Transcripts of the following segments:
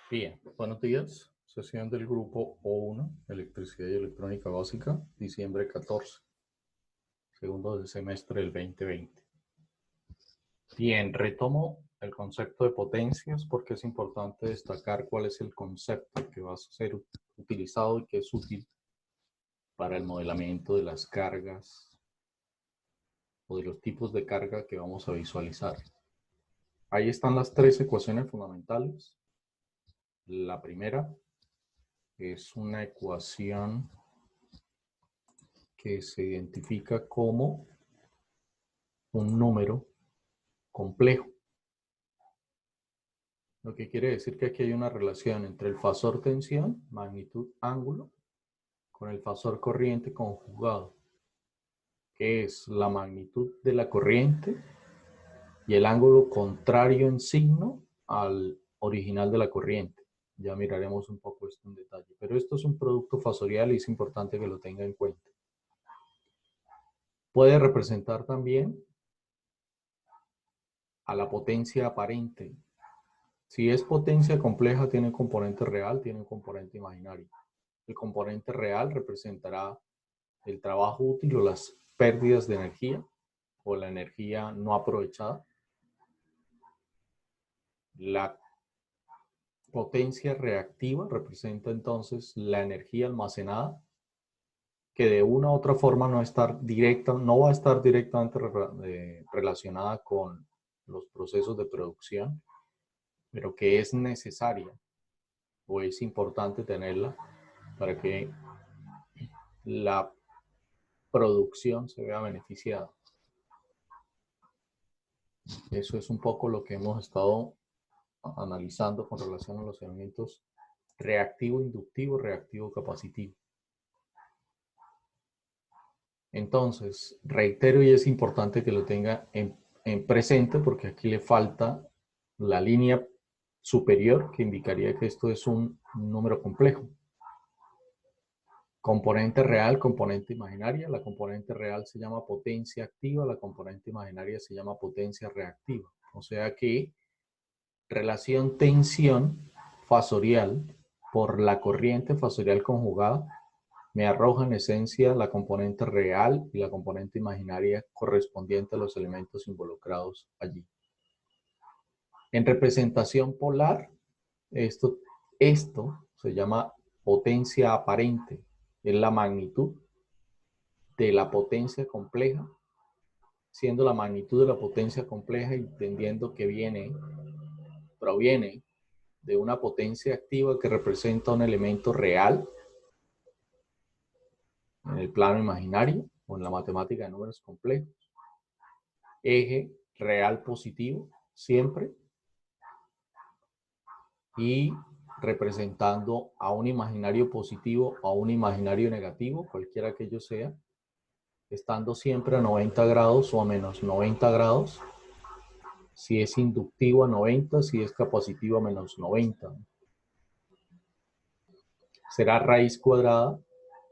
Bien, buenos días. Sesión del grupo O1, Electricidad y Electrónica Básica, diciembre 14, segundo del semestre del 2020. Bien, retomo el concepto de potencias porque es importante destacar cuál es el concepto que va a ser utilizado y que es útil para el modelamiento de las cargas o de los tipos de carga que vamos a visualizar. Ahí están las tres ecuaciones fundamentales. La primera es una ecuación que se identifica como un número complejo. Lo que quiere decir que aquí hay una relación entre el fasor tensión, magnitud, ángulo, con el fasor corriente conjugado, que es la magnitud de la corriente y el ángulo contrario en signo al original de la corriente. Ya miraremos un poco esto en detalle, pero esto es un producto fasorial y es importante que lo tenga en cuenta. Puede representar también a la potencia aparente. Si es potencia compleja, tiene un componente real, tiene un componente imaginario. El componente real representará el trabajo útil o las pérdidas de energía o la energía no aprovechada. La potencia reactiva representa entonces la energía almacenada que de una u otra forma no va a estar directamente relacionada con los procesos de producción, pero que es necesaria o es importante tenerla para que la producción se vea beneficiada. Eso es un poco lo que hemos estado analizando con relación a los elementos reactivo inductivo, reactivo capacitivo. Entonces, reitero y es importante que lo tenga en presente porque aquí le falta la línea superior que indicaría que esto es un número complejo. Componente real, componente imaginaria. La componente real se llama potencia activa, la componente imaginaria se llama potencia reactiva. O sea que relación tensión fasorial por la corriente fasorial conjugada me arroja en esencia la componente real y la componente imaginaria correspondiente a los elementos involucrados allí. En representación polar, esto se llama potencia aparente, es la magnitud de la potencia compleja, siendo la magnitud de la potencia compleja entendiendo que proviene de una potencia activa que representa un elemento real en el plano imaginario o en la matemática de números complejos, eje real positivo siempre y representando a un imaginario positivo o a un imaginario negativo, cualquiera que ello sea, estando siempre a 90 grados o a menos 90 grados, si es inductivo a 90, si es capacitivo a menos 90. Será raíz cuadrada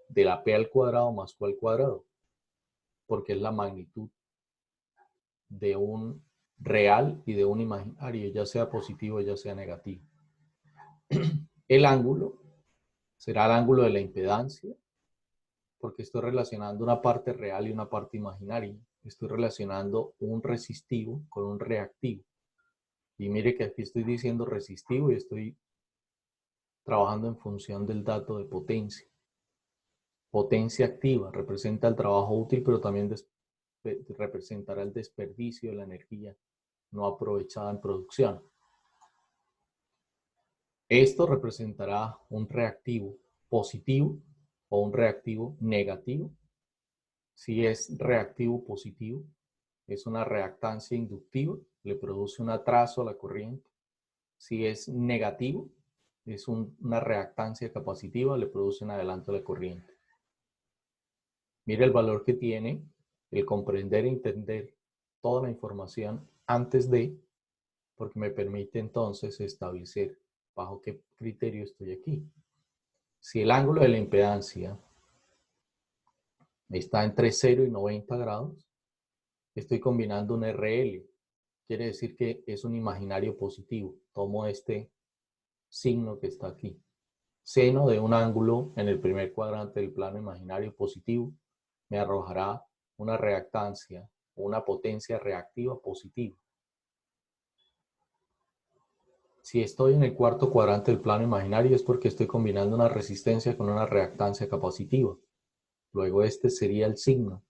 de la P al cuadrado más Q al cuadrado, porque es la magnitud de un real y de un imaginario, ya sea positivo o ya sea negativo. El ángulo será el ángulo de la impedancia, porque estoy relacionando una parte real y una parte imaginaria. Estoy relacionando un resistivo con un reactivo. Y mire que aquí estoy diciendo resistivo y estoy trabajando en función del dato de potencia. Potencia activa representa el trabajo útil, pero también representará el desperdicio de la energía no aprovechada en producción. Esto representará un reactivo positivo o un reactivo negativo. Si es reactivo positivo, es una reactancia inductiva, le produce un atraso a la corriente. Si es negativo, es una reactancia capacitiva, le produce un adelanto a la corriente. Mire el valor que tiene el comprender e entender toda la información antes de, porque me permite entonces establecer bajo qué criterio estoy aquí. Si el ángulo de la impedancia está entre 0 y 90 grados, estoy combinando un RL. Quiere decir que es un imaginario positivo. Tomo este signo que está aquí. Seno de un ángulo en el primer cuadrante del plano imaginario positivo me arrojará una reactancia o una potencia reactiva positiva. Si estoy en el cuarto cuadrante del plano imaginario es porque estoy combinando una resistencia con una reactancia capacitiva. Luego este sería el signo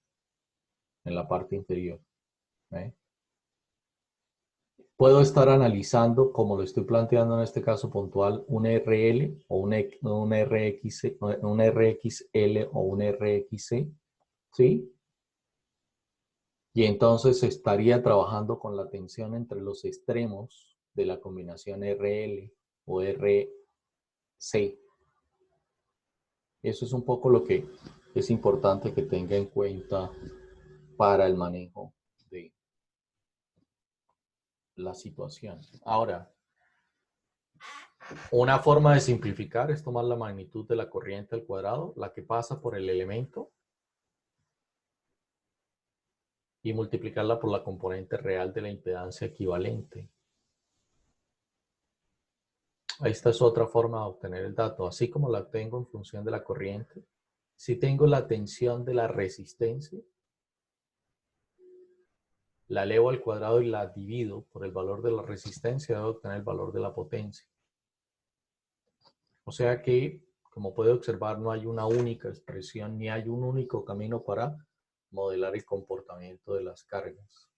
en la parte inferior. Puedo estar analizando, como lo estoy planteando en este caso puntual, un RL o un RXL o un RXC, ¿sí? Y entonces estaría trabajando con la tensión entre los extremos de la combinación RL o RC. Eso es un poco lo que es importante que tenga en cuenta para el manejo de la situación. Ahora, una forma de simplificar es tomar la magnitud de la corriente al cuadrado, la que pasa por el elemento, y multiplicarla por la componente real de la impedancia equivalente. Esta es otra forma de obtener el dato, así como la obtengo en función de la corriente. Si tengo la tensión de la resistencia, la elevo al cuadrado y la divido por el valor de la resistencia, debo obtener el valor de la potencia. O sea que, como puede observar, no hay una única expresión ni hay un único camino para modelar el comportamiento de las cargas.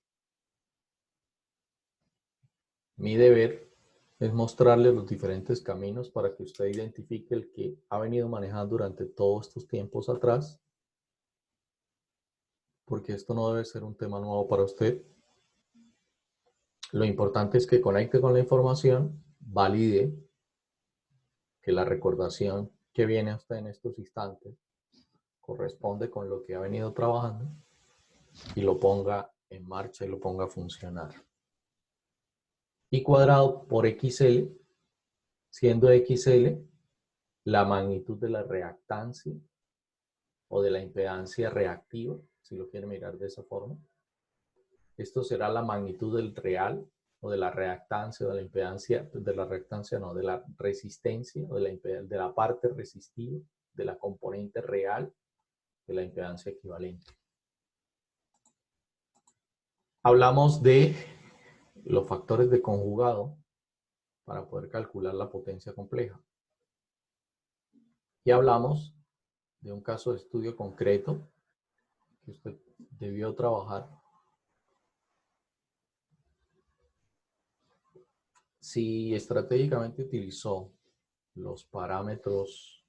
Mi deber es mostrarle los diferentes caminos para que usted identifique el que ha venido manejando durante todos estos tiempos atrás, porque esto no debe ser un tema nuevo para usted. Lo importante es que conecte con la información, valide que la recordación que viene a usted en estos instantes corresponde con lo que ha venido trabajando y lo ponga en marcha y lo ponga a funcionar. Y cuadrado por XL, siendo XL la magnitud de la reactancia o de la impedancia reactiva, si lo quiere mirar de esa forma. Esto será la magnitud del real o de la reactancia o de la impedancia, de la reactancia no, de la resistencia o de la parte resistiva, de la componente real de la impedancia equivalente. Hablamos de los factores de conjugado para poder calcular la potencia compleja. Y hablamos de un caso de estudio concreto que usted debió trabajar. Si estratégicamente utilizó los parámetros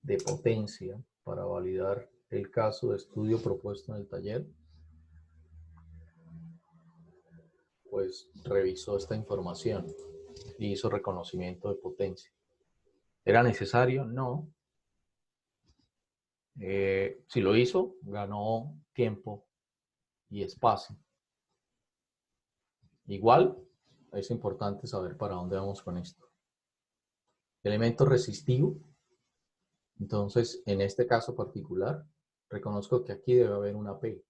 de potencia para validar el caso de estudio propuesto en el taller, pues revisó esta información y hizo reconocimiento de potencia. ¿Era necesario? No. Si lo hizo, ganó tiempo y espacio. Igual, es importante saber para dónde vamos con esto. Elemento resistivo. Entonces, en este caso particular, reconozco que aquí debe haber una P,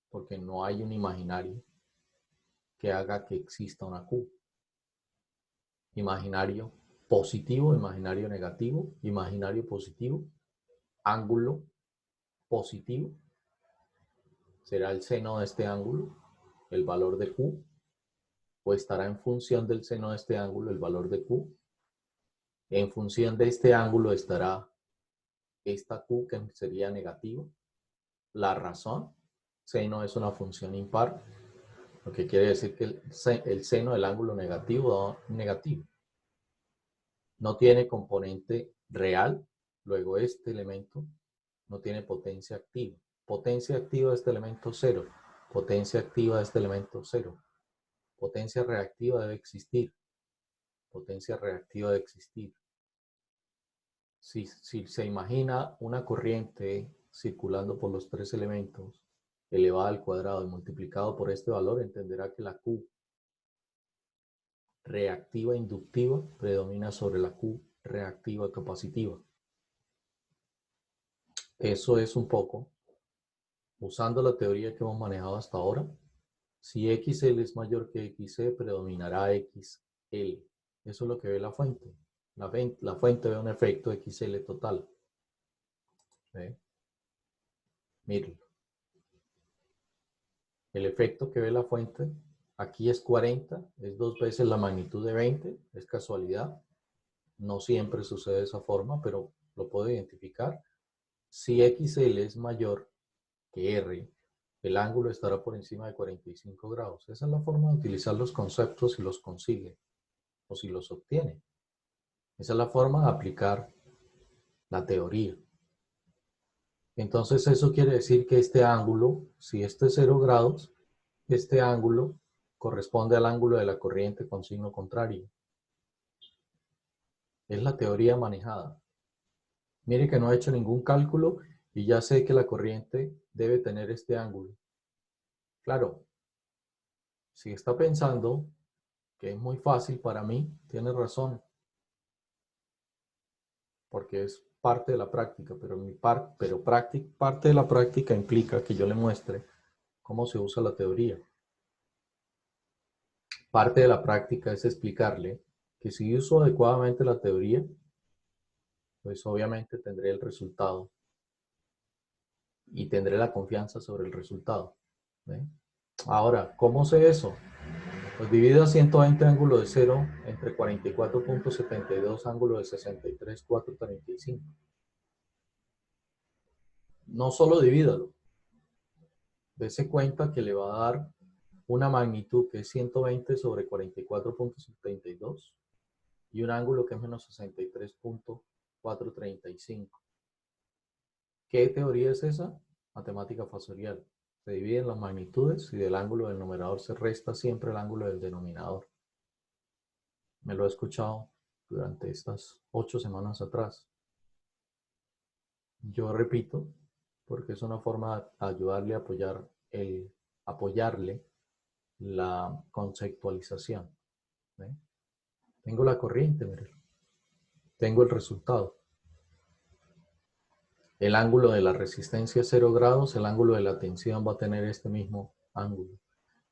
porque no hay un imaginario que haga que exista una Q. Imaginario positivo, imaginario negativo, imaginario positivo, ángulo positivo, será el seno de este ángulo, el valor de Q, o estará en función del seno de este ángulo el valor de Q. En función de este ángulo estará esta Q que sería negativa. La razón, seno es una función impar, lo que quiere decir que el seno del ángulo negativo da negativo. No tiene componente real, luego este elemento no tiene potencia activa. Potencia activa de este elemento 0, potencia activa de este elemento 0. Potencia reactiva debe existir, potencia reactiva debe existir. Si se imagina una corriente circulando por los tres elementos elevada al cuadrado y multiplicado por este valor, entenderá que la Q reactiva inductiva predomina sobre la Q reactiva capacitiva. Eso es un poco, usando la teoría que hemos manejado hasta ahora, si XL es mayor que XC, predominará XL. Eso es lo que ve la fuente. La fuente ve un efecto XL total. ¿Ve? Mírenlo. El efecto que ve la fuente aquí es 40, es 2 veces la magnitud de 20, es casualidad. No siempre sucede de esa forma, pero lo puedo identificar. Si XL es mayor que R, el ángulo estará por encima de 45 grados. Esa es la forma de utilizar los conceptos si los consigue o si los obtiene. Esa es la forma de aplicar la teoría. Entonces eso quiere decir que este ángulo, si este es 0 grados, este ángulo corresponde al ángulo de la corriente con signo contrario. Es la teoría manejada. Mire que no he hecho ningún cálculo y ya sé que la corriente debe tener este ángulo. Claro, si está pensando que es muy fácil para mí, tiene razón, porque es parte de la práctica, pero parte de la práctica implica que yo le muestre cómo se usa la teoría. Parte de la práctica es explicarle que si uso adecuadamente la teoría, pues obviamente tendré el resultado y tendré la confianza sobre el resultado. ¿Ve? Ahora, ¿cómo sé eso? Pues divido a 120 ángulo de 0 entre 44.72 ángulo de 63.435. No solo divídalo, dése cuenta que le va a dar una magnitud que es 120 sobre 44.72 y un ángulo que es menos 63.435. ¿Qué teoría es esa? Matemática fasorial. Se dividen las magnitudes y del ángulo del numerador se resta siempre el ángulo del denominador. Me lo he escuchado durante estas 8 semanas atrás. Yo repito, porque es una forma de ayudarle a apoyarle la conceptualización. ¿Ve? Tengo la corriente, mire. Tengo el resultado. El ángulo de la resistencia es 0 grados, el ángulo de la tensión va a tener este mismo ángulo.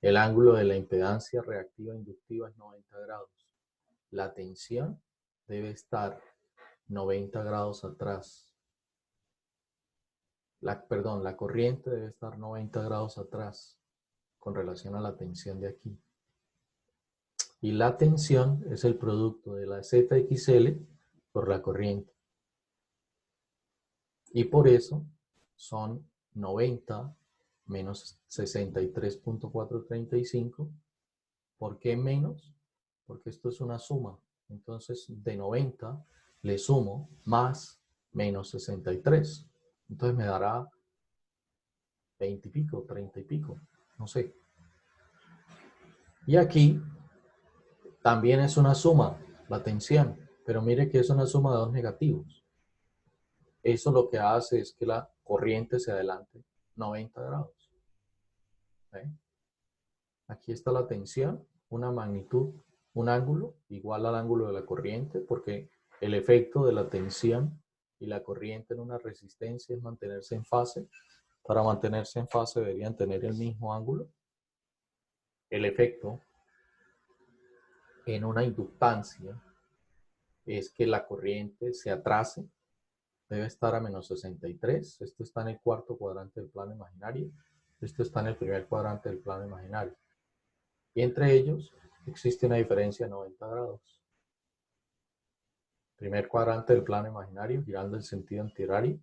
El ángulo de la impedancia reactiva inductiva es 90 grados. La tensión debe estar 90 grados atrás. La corriente debe estar 90 grados atrás con relación a la tensión de aquí. Y la tensión es el producto de la ZXL por la corriente. Y por eso son 90 menos 63.435. ¿Por qué menos? Porque esto es una suma. Entonces de 90 le sumo más menos 63. Entonces me dará 20 y pico, 30 y pico, no sé. Y aquí también es una suma, la tensión, pero mire que es una suma de dos negativos. Eso lo que hace es que la corriente se adelante 90 grados. ¿Ve? Aquí está la tensión, una magnitud, un ángulo igual al ángulo de la corriente, porque el efecto de la tensión y la corriente en una resistencia es mantenerse en fase. Para mantenerse en fase deberían tener el mismo ángulo. El efecto en una inductancia es que la corriente se atrase, debe estar a menos 63. Esto está en el cuarto cuadrante del plano imaginario. Esto está en el primer cuadrante del plano imaginario. Y entre ellos existe una diferencia de 90 grados. Primer cuadrante del plano imaginario, girando en sentido antihorario.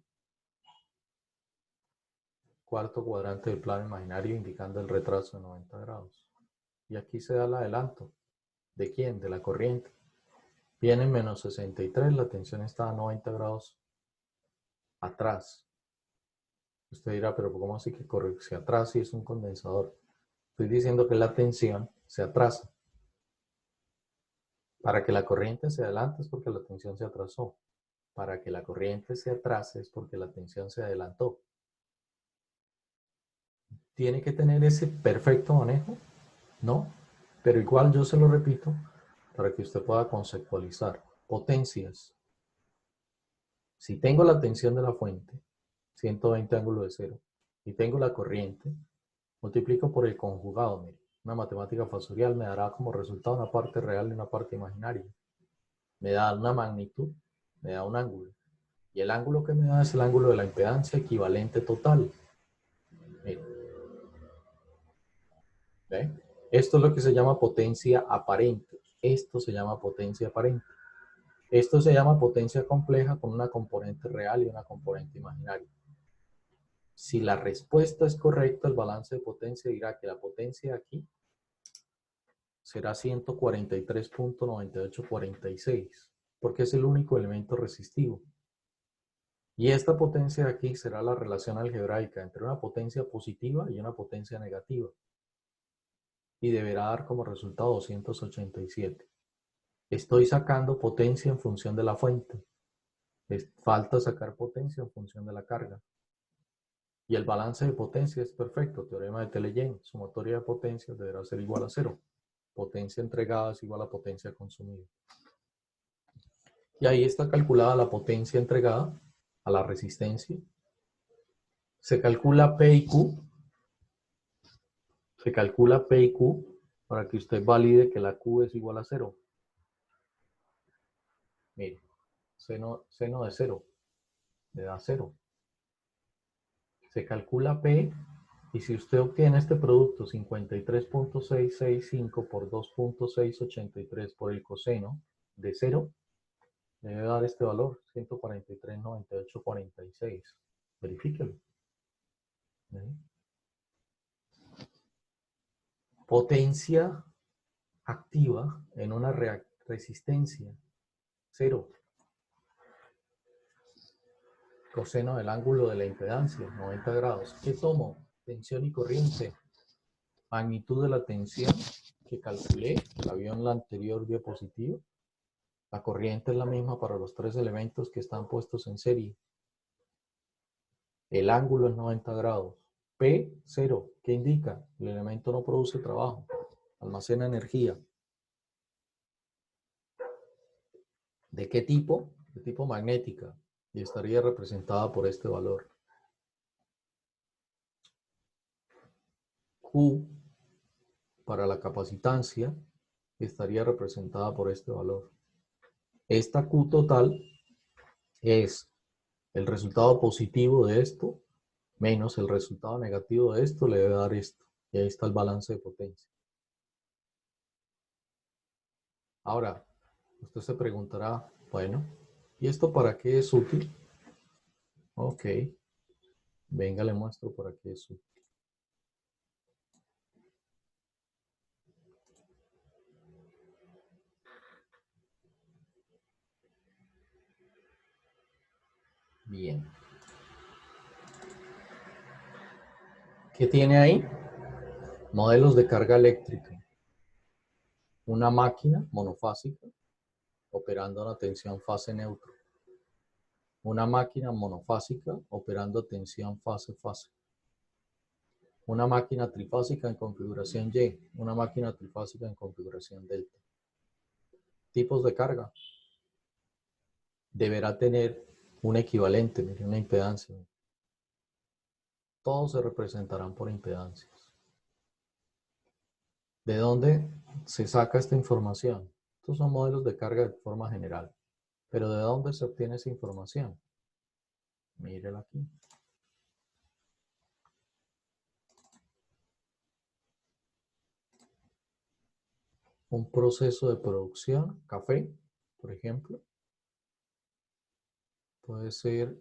Cuarto cuadrante del plano imaginario, indicando el retraso de 90 grados. Y aquí se da el adelanto. ¿De quién? De la corriente. Viene en menos 63, la tensión está a 90 grados atrás. Usted dirá, pero ¿cómo así que se atrasa y es un condensador? Estoy diciendo que la tensión se atrasa. Para que la corriente se adelante es porque la tensión se atrasó. Para que la corriente se atrase es porque la tensión se adelantó. ¿Tiene que tener ese perfecto manejo? No, pero igual yo se lo repito para que usted pueda conceptualizar. Potencias. Si tengo la tensión de la fuente, 120 ángulo de cero, y tengo la corriente, multiplico por el conjugado. Mire, una matemática fasorial me dará como resultado una parte real y una parte imaginaria. me da una magnitud, me da un ángulo. Y el ángulo que me da es el ángulo de la impedancia equivalente total. Miren. ¿Ve? Esto es lo que se llama potencia aparente. Esto se llama potencia aparente. Esto se llama potencia compleja con una componente real y una componente imaginaria. Si la respuesta es correcta, el balance de potencia dirá que la potencia aquí será 143.9846, porque es el único elemento resistivo. Y esta potencia de aquí será la relación algebraica entre una potencia positiva y una potencia negativa. Y deberá dar como resultado 287. Estoy sacando potencia en función de la fuente. Falta sacar potencia en función de la carga. Y el balance de potencia es perfecto. Teorema de Teleyen. Sumatoria de potencias deberá ser igual a 0. Potencia entregada es igual a potencia consumida. Y ahí está calculada la potencia entregada a la resistencia. Se calcula P y Q. Se calcula P y Q para que usted valide que la Q es igual a 0. Mire, seno de 0 le da 0. Se calcula P y si usted obtiene este producto 53.665 por 2.683 por el coseno de 0, le debe dar este valor, 143.9846. Verifíquelo. ¿Sí? Potencia activa en una resistencia 0. Coseno del ángulo de la impedancia, 90 grados. ¿Qué tomo? Tensión y corriente. Magnitud de la tensión que calculé, la vio en la anterior diapositiva. La corriente es la misma para los tres elementos que están puestos en serie. El ángulo es 90 grados. P, 0. ¿Qué indica? El elemento no produce trabajo, almacena energía. ¿De qué tipo? De tipo magnética. Y estaría representada por este valor. Q, para la capacitancia, estaría representada por este valor. Esta Q total es el resultado positivo de esto menos el resultado negativo de esto, le debe dar esto. Y ahí está el balance de potencia. Ahora, usted se preguntará, bueno, ¿y esto para qué es útil? Ok, venga, le muestro para qué es útil. Bien. ¿Qué tiene ahí? Modelos de carga eléctrica. Una máquina monofásica operando a tensión fase neutro. Una máquina monofásica operando a tensión fase-fase. Una máquina trifásica en configuración Y. Una máquina trifásica en configuración delta. Tipos de carga. Deberá tener un equivalente, una impedancia. Todos se representarán por impedancias. ¿De dónde se saca esta información? Estos son modelos de carga de forma general. ¿Pero de dónde se obtiene esa información? Mírela aquí. Un proceso de producción, café, por ejemplo. Puede ser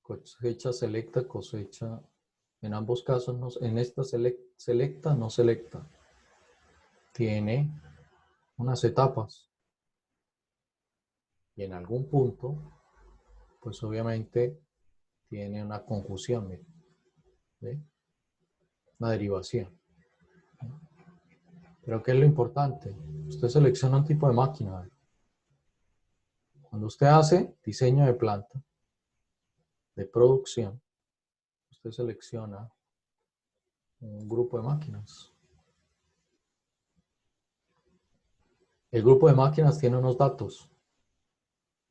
cosecha selecta, cosecha, en ambos casos, en esta selecta, no selecta. Tiene unas etapas. Y en algún punto, pues obviamente tiene una conjunción, ¿ve? Una derivación. Pero ¿qué es lo importante? Usted selecciona un tipo de máquina. Cuando usted hace diseño de planta, de producción, usted selecciona un grupo de máquinas. El grupo de máquinas tiene unos datos.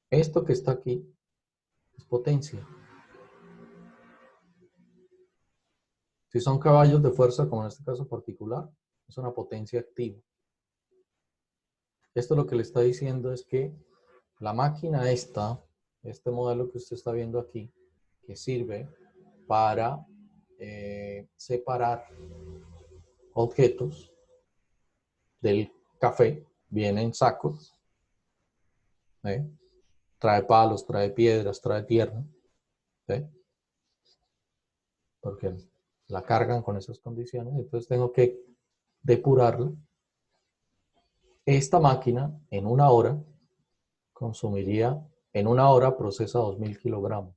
Esto que está aquí es potencia. Si son caballos de fuerza, como en este caso particular, es una potencia activa. Esto lo que le está diciendo es que la máquina este modelo que usted está viendo aquí, que sirve para separar objetos del café, viene en sacos, ¿eh? Trae palos, trae piedras, trae tierra, ¿eh? Porque la cargan con esas condiciones, entonces tengo que depurarla. Esta máquina en una hora consumiría, en una hora procesa 2000 kilogramos.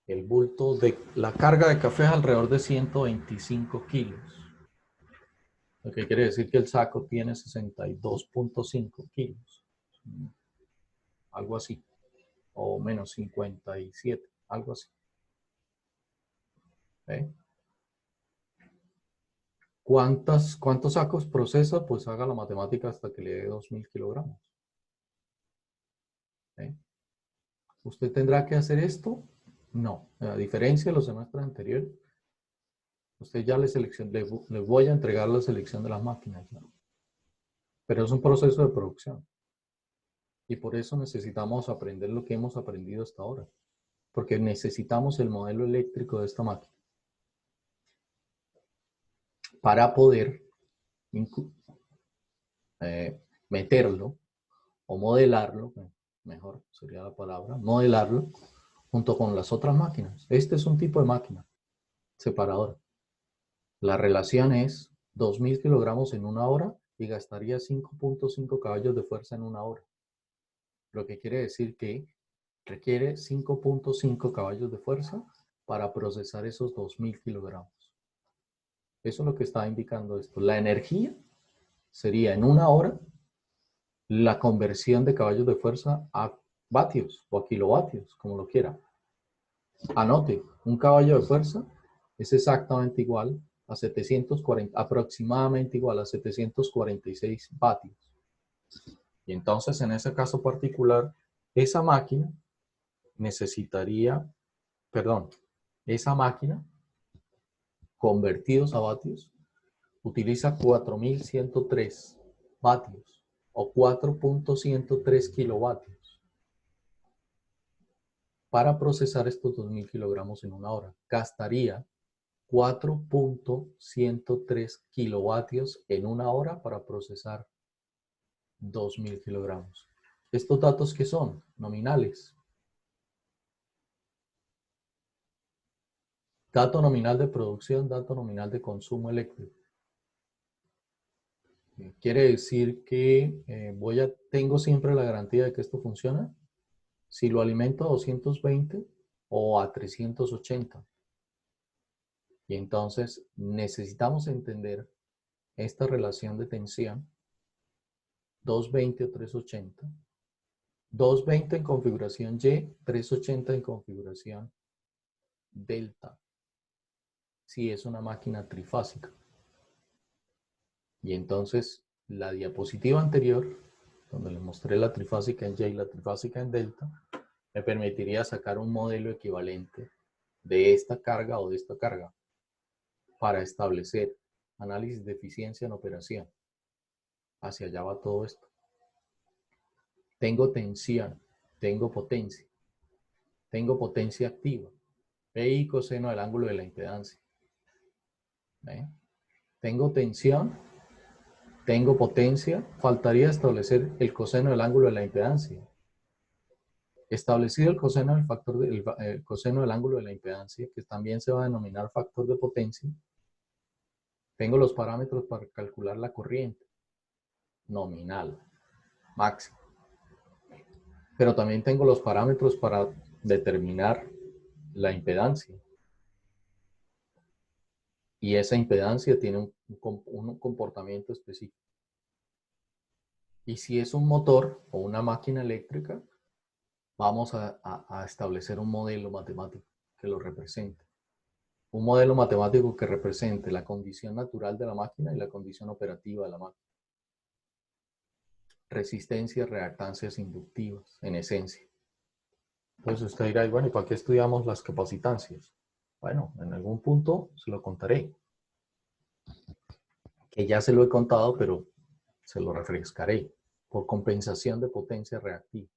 El bulto de la carga de café es alrededor de 125 kilos. Lo que quiere decir que el saco tiene 62.5 kilos. Algo así. O menos 57, algo así. ¿Eh? ¿Cuántos sacos procesa? Pues haga la matemática hasta que le dé 2000 kilogramos. ¿Eh? ¿Usted tendrá que hacer esto? No. A diferencia de los semestres anteriores, usted ya le voy a entregar la selección de las máquinas. ¿No? Pero es un proceso de producción. Y por eso necesitamos aprender lo que hemos aprendido hasta ahora. Porque necesitamos el modelo eléctrico de esta máquina para poder meterlo o modelarlo, mejor sería la palabra, modelarlo junto con las otras máquinas. Este es un tipo de máquina separadora. La relación es 2000 kilogramos en una hora y gastaría 5.5 caballos de fuerza en una hora. Lo que quiere decir que requiere 5.5 caballos de fuerza para procesar esos 2000 kilogramos. Eso es lo que está indicando esto. La energía sería en una hora la conversión de caballos de fuerza a vatios o a kilovatios, como lo quiera. Anote, un caballo de fuerza es exactamente igual a 740, aproximadamente igual a 746 vatios. Y entonces, en ese caso particular, esa máquina necesitaría, esa máquina, convertidos a vatios, utiliza 4103 vatios o 4.103 kilovatios para procesar estos 2000 kilogramos en una hora. Gastaría 4.103 kilovatios en una hora para procesar 2000 kilogramos. ¿Estos datos qué son? Nominales. Dato nominal de producción, dato nominal de consumo eléctrico. Quiere decir que tengo siempre la garantía de que esto funciona si lo alimento a 220 o a 380. Y entonces necesitamos entender esta relación de tensión 220 o 380. 220 en configuración Y, 380 en configuración delta. Si es una máquina trifásica. Y entonces la diapositiva anterior, donde les mostré la trifásica en Y y la trifásica en delta, me permitiría sacar un modelo equivalente de esta carga o de esta carga para establecer análisis de eficiencia en operación. Hacia allá va todo esto. Tengo tensión, tengo potencia activa, PI coseno del ángulo de la impedancia. ¿Ve? Tengo tensión, tengo potencia, faltaría establecer el coseno del ángulo de la impedancia. Establecido el coseno del ángulo de la impedancia, que también se va a denominar factor de potencia, tengo los parámetros para calcular la corriente nominal, máxima. Pero también tengo los parámetros para determinar la impedancia. Y esa impedancia tiene un comportamiento específico. Y si es un motor o una máquina eléctrica, vamos a establecer un modelo matemático que lo represente. Un modelo matemático que represente la condición natural de la máquina y la condición operativa de la máquina. Resistencias, reactancias inductivas, en esencia. Entonces usted dirá, bueno, ¿y para qué estudiamos las capacitancias? Bueno, en algún punto se lo contaré. Que ya se lo he contado, pero se lo refrescaré. por compensación de potencia reactiva.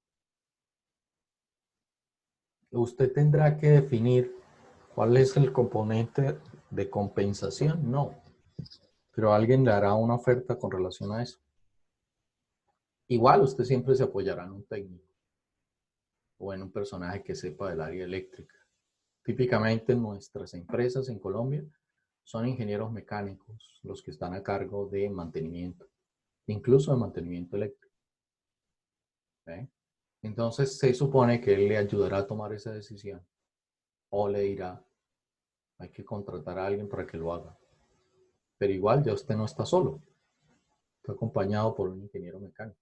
¿Usted tendrá que definir cuál es el componente de compensación? No, pero alguien le hará una oferta con relación a eso. Igual usted siempre se apoyará en un técnico o en un personaje que sepa del área eléctrica. Típicamente nuestras empresas en Colombia son ingenieros mecánicos los que están a cargo de mantenimiento, incluso de mantenimiento eléctrico. ¿Okay? Entonces se supone que él le ayudará a tomar esa decisión o le dirá, hay que contratar a alguien para que lo haga. Pero igual ya usted no está solo, está acompañado por un ingeniero mecánico.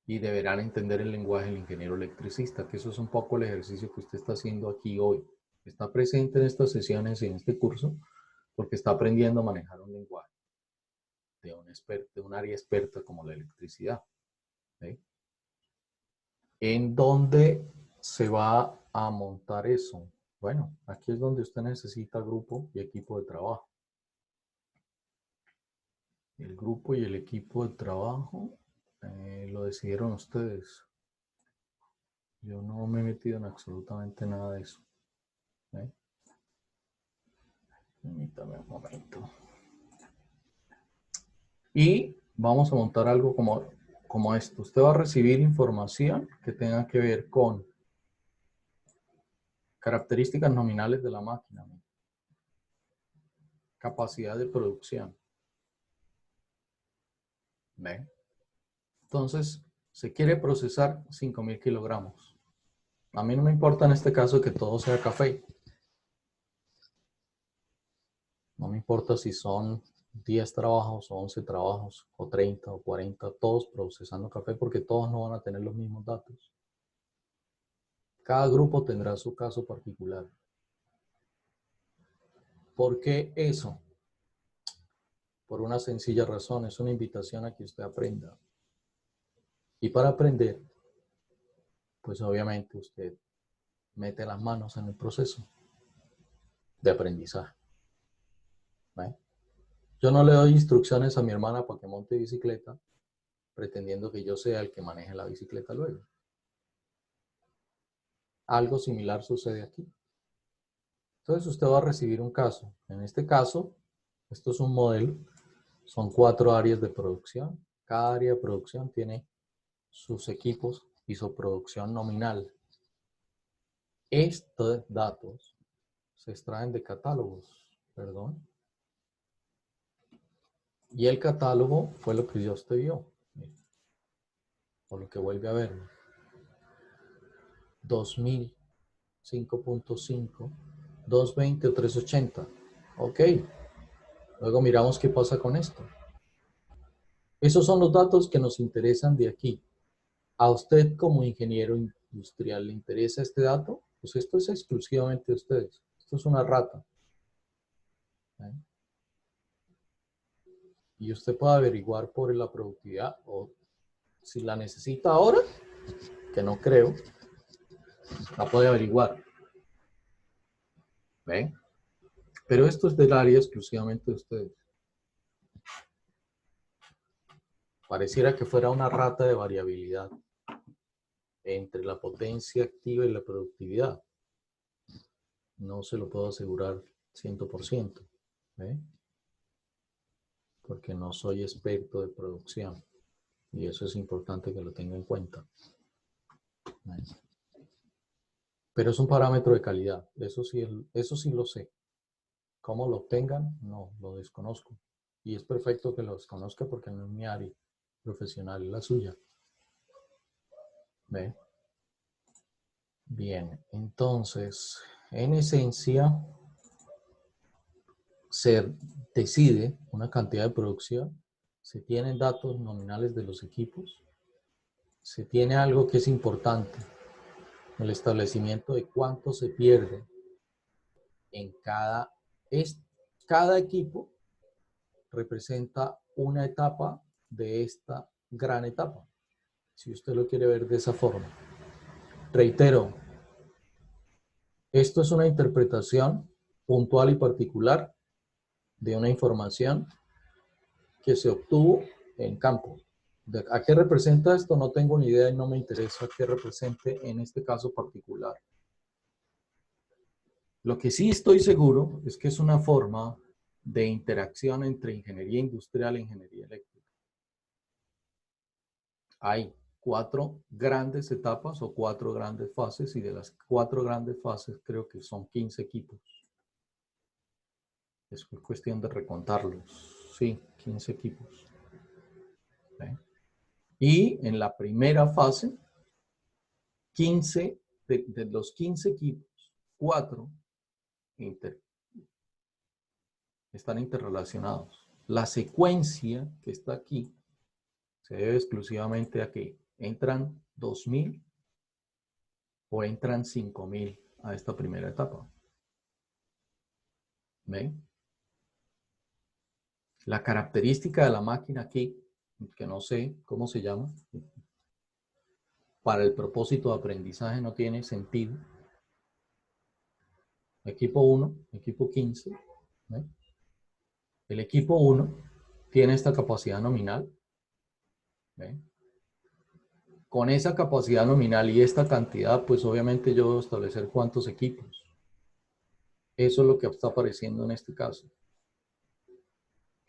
Y deberán entender el lenguaje del ingeniero electricista, que eso es un poco el ejercicio que usted está haciendo aquí hoy. Está presente en estas sesiones y en este curso porque está aprendiendo a manejar un lenguaje de un experto, de un área experta como la electricidad. ¿Sí? ¿En dónde se va a montar eso? Bueno, aquí es donde usted necesita grupo y equipo de trabajo. El grupo y el equipo de trabajo lo decidieron ustedes. Yo no me he metido en absolutamente nada de eso. ¿Eh? Permítame un momento. Y vamos a montar algo como esto. Usted va a recibir información que tenga que ver con características nominales de la máquina, capacidad de producción. ¿Ve? Entonces, se quiere procesar 5.000 kilogramos. A mí no me importa en este caso que todo sea café. No me importa si son 10 trabajos o 11 trabajos o 30 o 40, todos procesando café porque todos no van a tener los mismos datos. Cada grupo tendrá su caso particular. ¿Por qué eso? Por una sencilla razón, es una invitación a que usted aprenda. Y para aprender, pues obviamente usted mete las manos en el proceso de aprendizaje. ¿Ve? Yo no le doy instrucciones a mi hermana para que monte bicicleta, pretendiendo que yo sea el que maneje la bicicleta luego. Algo similar sucede aquí. Entonces usted va a recibir un caso. En este caso, esto es un modelo, son 4 áreas de producción. Cada área de producción tiene sus equipos y su producción nominal. Estos datos se extraen de catálogos, perdón. Y el catálogo fue lo que ya usted vio, o lo que vuelve a ver. 2000, 5.5, 220 o 380. Ok. Luego miramos qué pasa con esto. Esos son los datos que nos interesan de aquí. ¿A usted como ingeniero industrial le interesa este dato? Pues esto es exclusivamente de ustedes. Esto es una rata. ¿Eh? Y usted puede averiguar por la productividad o si la necesita ahora, que no creo, la puede averiguar. ¿Ven? Pero esto es del área exclusivamente de ustedes. Pareciera que fuera una rata de variabilidad entre la potencia activa y la productividad. No se lo puedo asegurar 100%, ¿eh? Porque no soy experto de producción. Y eso es importante que lo tenga en cuenta. Pero es un parámetro de calidad. Eso sí lo sé. ¿Cómo lo obtengan? No, lo desconozco. Y es perfecto que lo desconozca porque no es mi área profesional, es la suya. ¿Ve? Bien, entonces, en esencia, se decide una cantidad de producción, se tienen datos nominales de los equipos, se tiene algo que es importante, el establecimiento de cuánto se pierde en cada equipo representa una etapa de esta gran etapa, si usted lo quiere ver de esa forma. Reitero, esto es una interpretación puntual y particular de una información que se obtuvo en campo, ¿A qué representa esto? No tengo ni idea y no me interesa qué represente en este caso particular. Lo que sí estoy seguro es que es una forma de interacción entre ingeniería industrial e ingeniería eléctrica. Hay 4 grandes etapas o 4 grandes fases, y de las 4 grandes fases creo que son 15 equipos. Es cuestión de recontarlos. Sí, 15 equipos. ¿Sí? Y en la primera fase, 15 de los 15 equipos, 4 están interrelacionados. La secuencia que está aquí se debe exclusivamente a que entran 2000 o entran 5000 a esta primera etapa. ¿Ven? La característica de la máquina aquí, que no sé cómo se llama, para el propósito de aprendizaje no tiene sentido. Equipo 1, equipo 15. ¿Ven? El equipo 1 tiene esta capacidad nominal. ¿Ven? Con esa capacidad nominal y esta cantidad, pues obviamente yo debo establecer cuántos equipos. Eso es lo que está apareciendo en este caso.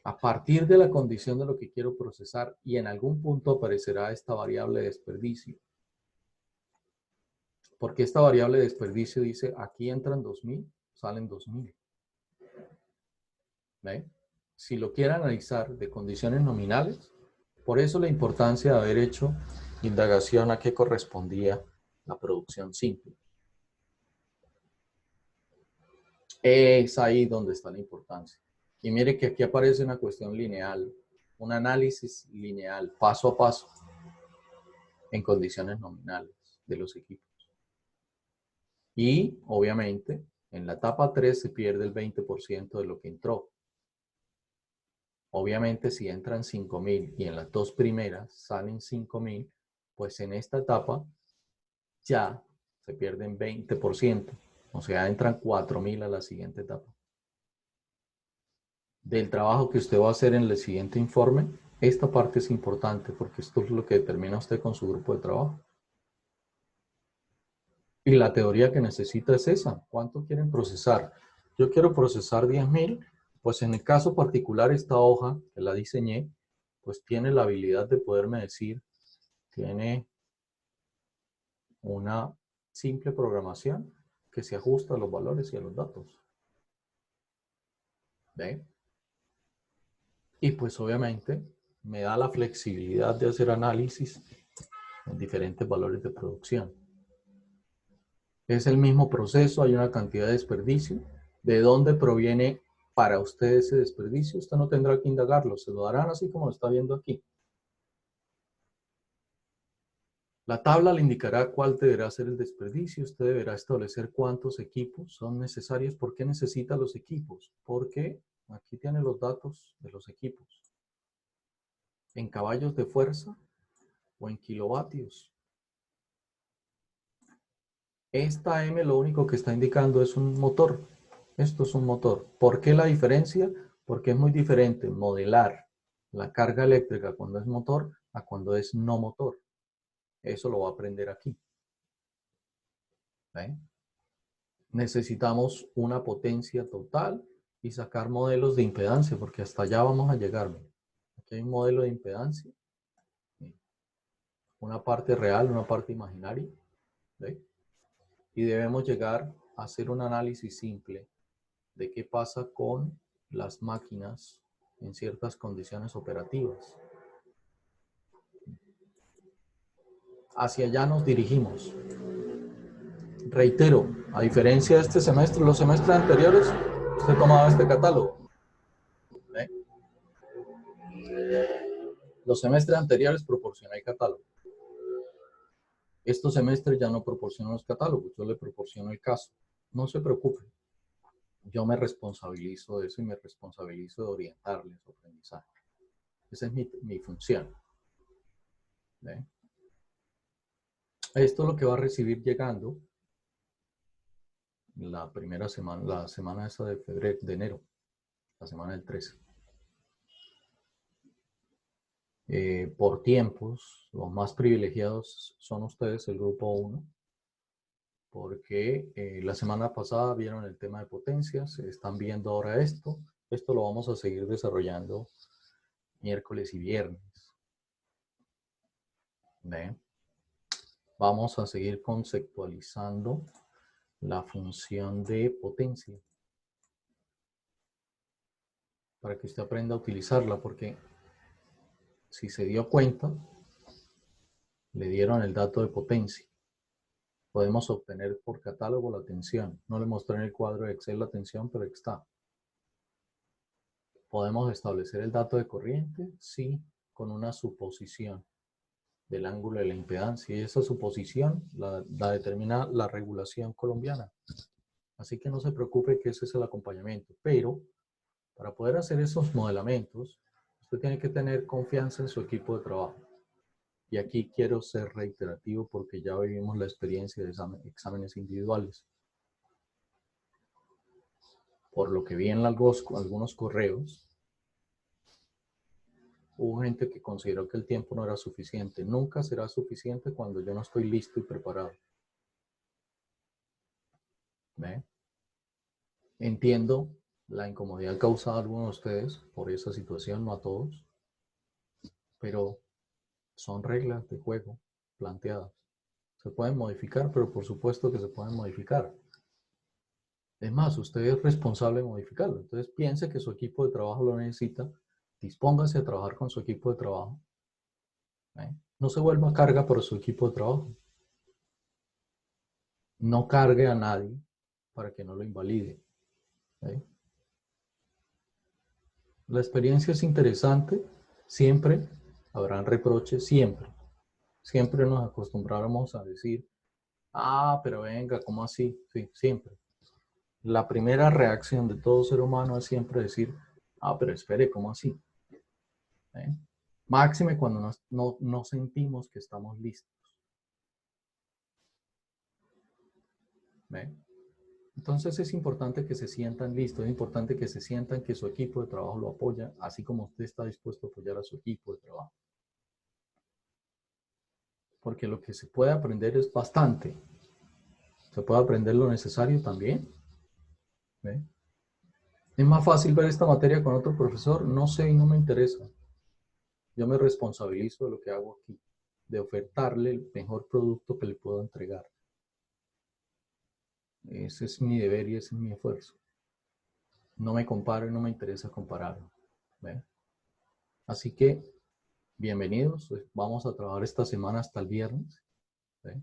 A partir de la condición de lo que quiero procesar, y en algún punto aparecerá esta variable de desperdicio. Porque esta variable de desperdicio dice, aquí entran 2000, salen 2000. ¿Ve? Si lo quiere analizar de condiciones nominales, por eso la importancia de haber hecho indagación a qué correspondía la producción simple. Es ahí donde está la importancia. Y mire que aquí aparece una cuestión lineal, un análisis lineal, paso a paso, en condiciones nominales de los equipos. Y, obviamente, en la etapa 3 se pierde el 20% de lo que entró. Obviamente, si entran 5000 y en las 2 primeras salen 5000, pues en esta etapa ya se pierden 20%. O sea, entran 4000 a la siguiente etapa. Del trabajo que usted va a hacer en el siguiente informe, esta parte es importante porque esto es lo que determina usted con su grupo de trabajo. Y la teoría que necesita es esa. ¿Cuánto quieren procesar? Yo quiero procesar 10.000, pues en el caso particular esta hoja que la diseñé, pues tiene la habilidad de poderme decir, tiene una simple programación que se ajusta a los valores y a los datos. ¿Ve? Y pues obviamente me da la flexibilidad de hacer análisis en diferentes valores de producción. Es el mismo proceso, hay una cantidad de desperdicio. ¿De dónde proviene para usted ese desperdicio? Usted no tendrá que indagarlo, se lo darán así como lo está viendo aquí. La tabla le indicará cuál deberá ser el desperdicio. Usted deberá establecer cuántos equipos son necesarios. ¿Por qué necesita los equipos? Porque aquí tiene los datos de los equipos. En caballos de fuerza o en kilovatios. Esta M lo único que está indicando es un motor. Esto es un motor. ¿Por qué la diferencia? Porque es muy diferente modelar la carga eléctrica cuando es motor a cuando es no motor. Eso lo va a aprender aquí. ¿Ven? Necesitamos una potencia total y sacar modelos de impedancia, porque hasta allá vamos a llegar. Aquí hay un modelo de impedancia. Una parte real, una parte imaginaria. ¿Ven? Y debemos llegar a hacer un análisis simple de qué pasa con las máquinas en ciertas condiciones operativas. Hacia allá nos dirigimos. Reitero, a diferencia de este semestre, los semestres anteriores, usted tomaba este catálogo. ¿Eh? Los semestres anteriores proporcioné el catálogo. Estos semestres ya no proporciono los catálogos, yo le proporciono el caso. No se preocupe. Yo me responsabilizo de eso y me responsabilizo de orientarle su aprendizaje. Esa es mi función. ¿Eh? Esto es lo que va a recibir llegando la primera semana, la semana esa de febrero, de enero, la semana del 13. por tiempos. Los más privilegiados son ustedes, el grupo 1, porque la semana pasada vieron el tema de potencias, están viendo ahora esto. Esto lo vamos a seguir desarrollando miércoles y viernes. ¿Ven? Vamos a seguir conceptualizando la función de potencia para que usted aprenda a utilizarla, porque si se dio cuenta, le dieron el dato de potencia. Podemos obtener por catálogo la tensión. No le mostré en el cuadro de Excel la tensión, pero está. ¿Podemos establecer el dato de corriente? Sí, con una suposición del ángulo de la impedancia. Y esa suposición la determina la regulación colombiana. Así que no se preocupe que ese es el acompañamiento. Pero para poder hacer esos modelamientos, usted tiene que tener confianza en su equipo de trabajo. Y aquí quiero ser reiterativo porque ya vivimos la experiencia de exámenes individuales. Por lo que vi en algunos correos, hubo gente que consideró que el tiempo no era suficiente. Nunca será suficiente cuando yo no estoy listo y preparado. ¿Ve? Entiendo la incomodidad causada a algunos de ustedes por esa situación, no a todos, pero son reglas de juego planteadas. Se pueden modificar, pero por supuesto que se pueden modificar. Es más, usted es responsable de modificarlo. Entonces piense que su equipo de trabajo lo necesita. Dispóngase a trabajar con su equipo de trabajo. No se vuelva carga para su equipo de trabajo. No cargue a nadie para que no lo invalide. La experiencia es interesante. Siempre habrán reproches, siempre. Siempre nos acostumbráramos a decir, ah, pero venga, ¿cómo así? Sí, siempre. La primera reacción de todo ser humano es siempre decir, ah, pero espere, ¿cómo así? Máxime cuando no sentimos que estamos listos. ¿Ve? Entonces es importante que se sientan listos, es importante que se sientan que su equipo de trabajo lo apoya, así como usted está dispuesto a apoyar a su equipo de trabajo. Porque lo que se puede aprender es bastante. Se puede aprender lo necesario también. ¿Ve? ¿Es más fácil ver esta materia con otro profesor? No sé y no me interesa. Yo me responsabilizo de lo que hago aquí, de ofertarle el mejor producto que le puedo entregar. Ese es mi deber y ese es mi esfuerzo. No me comparo y no me interesa compararlo. ¿Ve? Así que, bienvenidos. Vamos a trabajar esta semana hasta el viernes. ¿Ve?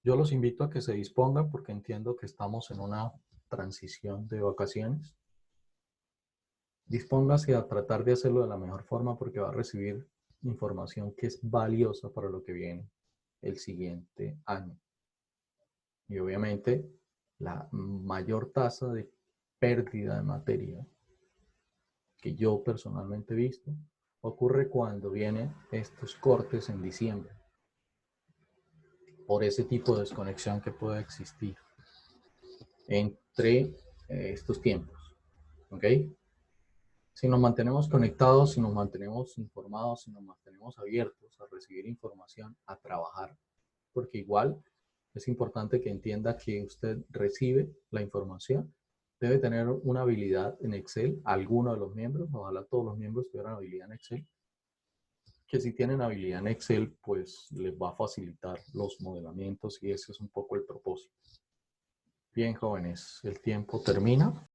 Yo los invito a que se dispongan porque entiendo que estamos en una transición de vacaciones. Dispóngase a tratar de hacerlo de la mejor forma porque va a recibir información que es valiosa para lo que viene el siguiente año. Y obviamente la mayor tasa de pérdida de materia que yo personalmente he visto ocurre cuando vienen estos cortes en diciembre por ese tipo de desconexión que puede existir entre estos tiempos. ¿Ok? Si nos mantenemos conectados, si nos mantenemos informados, si nos mantenemos abiertos a recibir información, a trabajar, porque igual es importante que entienda que usted recibe la información, debe tener una habilidad en Excel, alguno de los miembros, ojalá todos los miembros tuvieran habilidad en Excel, que si tienen habilidad en Excel, pues les va a facilitar los modelamientos y ese es un poco el propósito. Bien, jóvenes, el tiempo termina.